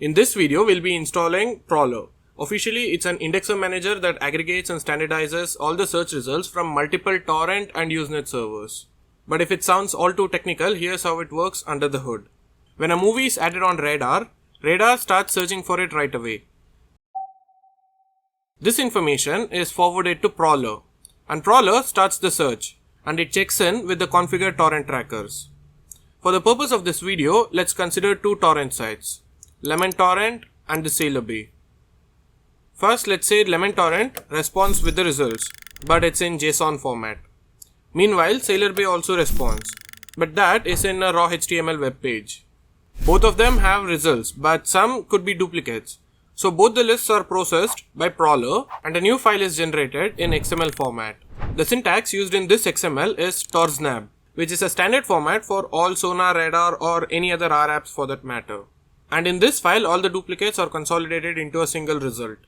In this video, we'll be installing Prowlarr. Officially, it's an indexer manager that aggregates and standardizes all the search results from multiple Torrent and Usenet servers. But if it sounds all too technical, here's how it works under the hood. When a movie is added on Radarr, Radarr starts searching for it right away. This information is forwarded to Prowlarr, and Prowlarr starts the search, and it checks in with the configured torrent trackers. For the purpose of this video, let's consider two torrent sites, Lemon Torrent and the Sailor Bay. First, let's say Lemon Torrent responds with the results, but it's in JSON format. Meanwhile, Sailor Bay also responds, but that is in a raw HTML web page. Both of them have results, but some could be duplicates. So both the lists are processed by Prowlarr and a new file is generated in XML format. The syntax used in this XML is torsnab, which is a standard format for all Sonarr, Radarr or any other R apps for that matter. And in this file, all the duplicates are consolidated into a single result.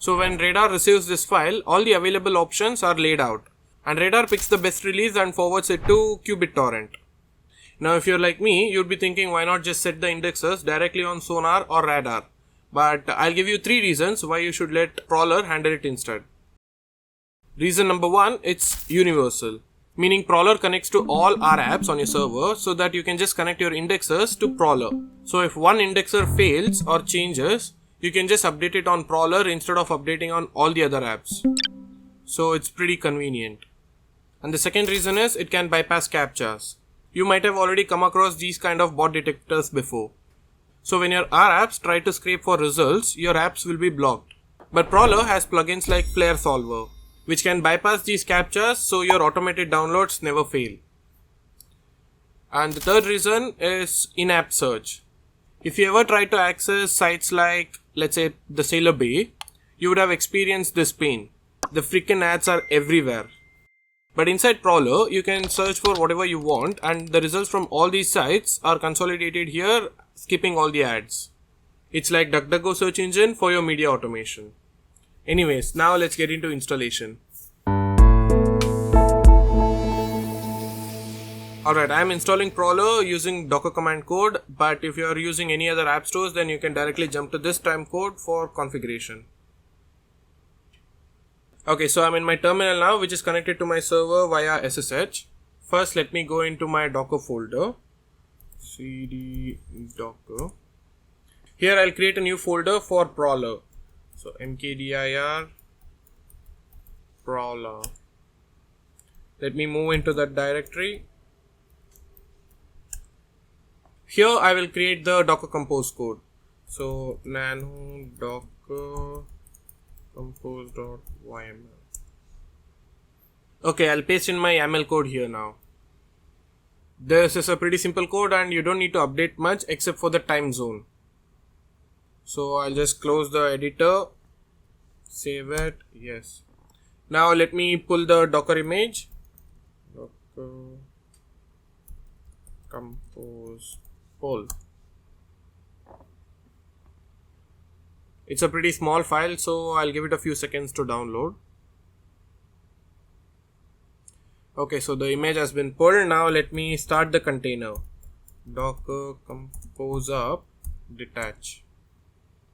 So when Radarr receives this file, all the available options are laid out, and Radarr picks the best release and forwards it to qBittorrent. Now if you're like me, you'd be thinking why not just set the indexes directly on Sonarr or Radarr. But I'll give you 3 reasons why you should let Prowlarr handle it instead. Reason number 1, it's universal. Meaning Prowlarr connects to all R apps on your server so that you can just connect your indexers to Prowlarr. So if one indexer fails or changes, you can just update it on Prowlarr instead of updating on all the other apps. So it's pretty convenient. And the second reason is it can bypass CAPTCHAs. You might have already come across these kind of bot detectors before. So when your R apps try to scrape for results, your apps will be blocked. But Prowlarr has plugins like Flare Solver, which can bypass these CAPTCHAs so your automated downloads never fail. And the third reason is in-app search. If you ever try to access sites like, let's say, the Sailor Bay, you would have experienced this pain. The freaking ads are everywhere. But inside Prowlarr, you can search for whatever you want and the results from all these sites are consolidated here, skipping all the ads. It's like DuckDuckGo search engine for your media automation. Anyways, now let's get into installation. Alright, I am installing Prowlarr using Docker command code, but if you are using any other app stores, then you can directly jump to this time code for configuration. Okay, so I'm in my terminal now, which is connected to my server via SSH. First, let me go into my Docker folder. cd docker. Here I'll create a new folder for Prowlarr. So mkdir Prowlarr. Let me move into that directory. Here I will create the Docker compose code. So nano docker compose.yml. Okay, I'll paste in my YAML code here now. This is a pretty simple code and you don't need to update much except for the time zone. So I'll just close the editor, save it, yes. Now let me pull the Docker image. Docker compose pull. It's a pretty small file, so I'll give it a few seconds to download. Okay, so the image has been pulled. Now let me start the container. Docker compose up detach.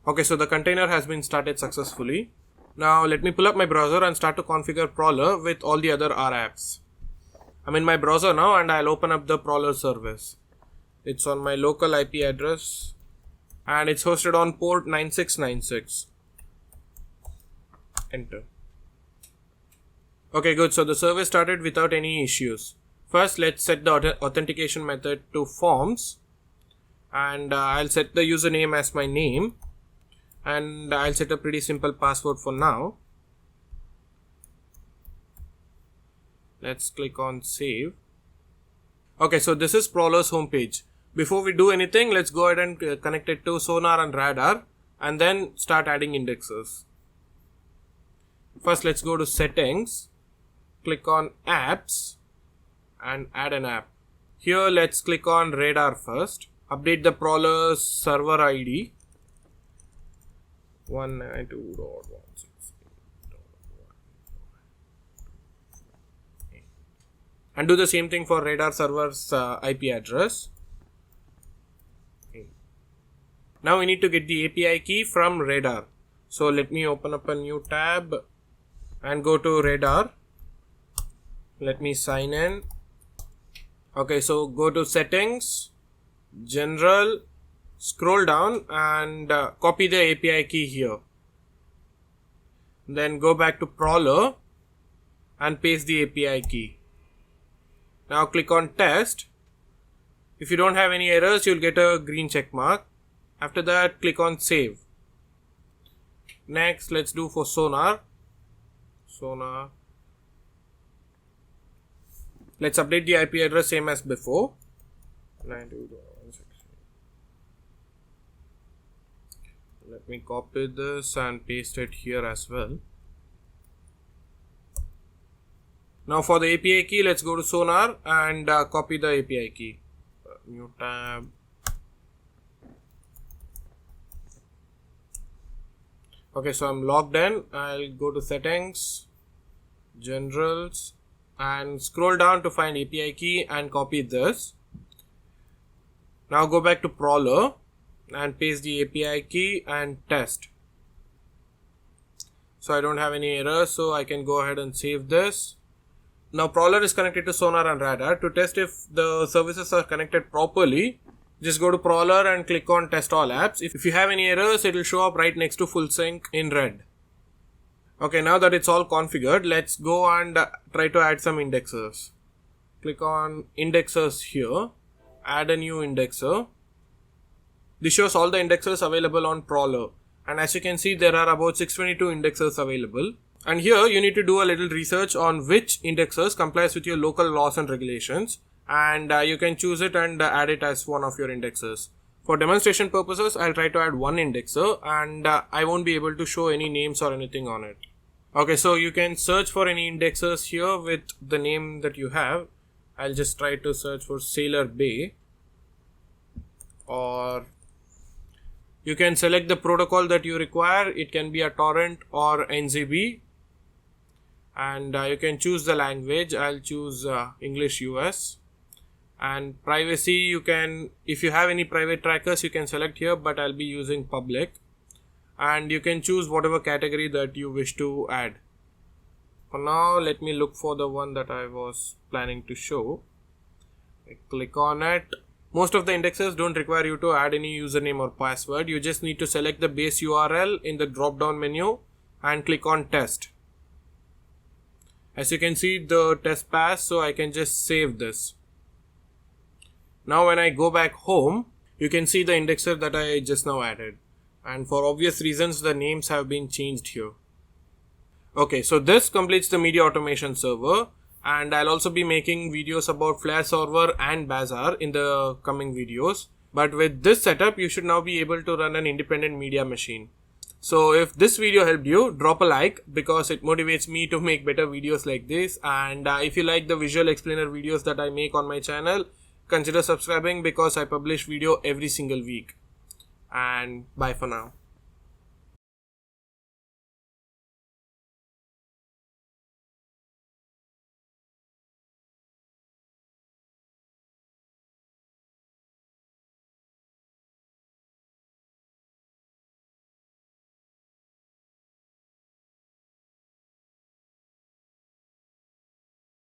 Okay, so the container has been started successfully. Now let me pull up my browser and start to configure Prowlarr with all the other R apps. I'm in my browser now and I'll open up the Prowlarr service. It's on my local IP address and it's hosted on port 9696. Enter. Okay, good. So the service started without any issues. First, let's set the authentication method to forms and I'll set the username as my name. And I'll set a pretty simple password for now. Let's click on save. Okay, so this is Prowlarr's homepage. Before we do anything, let's go ahead and connect it to Sonarr and Radarr and then start adding indexes. First, let's go to settings, click on apps and add an app. Here, let's click on Radarr first. Update the Prowlarr server ID. 192.168.1. And do the same thing for Radarr server's IP address. Now we need to get the API key from Radarr. So let me open up a new tab and go to Radarr. Let me sign in. Okay, so go to settings, general, scroll down and copy the API key here. Then go back to Prowlarr and paste the API key. Now click on test. If you don't have any errors, you'll get a green check mark. After that, click on save. Next, let's do for Sonarr. Let's update the IP address same as before. 92.168. Let me copy this and paste it here as well. Now for the API key, let's go to Sonarr and copy the API key. New tab. Okay, so I'm logged in. I'll go to settings, generals, and scroll down to find API key and copy this. Now go back to Prowlarr and paste the API key and test. So I don't have any errors, so I can go ahead and save this. Now Prowlarr is connected to Sonarr and Radarr. To test if the services are connected properly, just go to Prowlarr and click on test all apps. If you have any errors, it will show up right next to full sync in red. Okay, now that it's all configured, let's go and try to add some indexers. Click on indexers here, add a new indexer. This shows all the indexers available on Prowlarr. And as you can see, there are about 622 indexers available. And here you need to do a little research on which indexers complies with your local laws and regulations. And you can choose it and add it as one of your indexers. For demonstration purposes, I'll try to add one indexer and I won't be able to show any names or anything on it. Okay, so you can search for any indexers here with the name that you have. I'll just try to search for Sailor Bay. Or you can select the protocol that you require. It can be a torrent or NZB. And you can choose the language. I'll choose English US. And privacy, you can, if you have any private trackers, you can select here, but I'll be using public. And you can choose whatever category that you wish to add. For now, let me look for the one that I was planning to show. I click on it. Most of the indexes don't require you to add any username or password. You just need to select the base URL in the drop down menu and click on test. As you can see, the test passed, so I can just save this. Now when I go back home, you can see the indexer that I just now added. And for obvious reasons, the names have been changed here. Okay, so this completes the media automation server. And I'll also be making videos about Flare server and Bazaar in the coming videos. But with this setup, you should now be able to run an independent media machine. So if this video helped you, drop a like because it motivates me to make better videos like this. And if you like the visual explainer videos that I make on my channel, consider subscribing because I publish video every single week. And bye for now.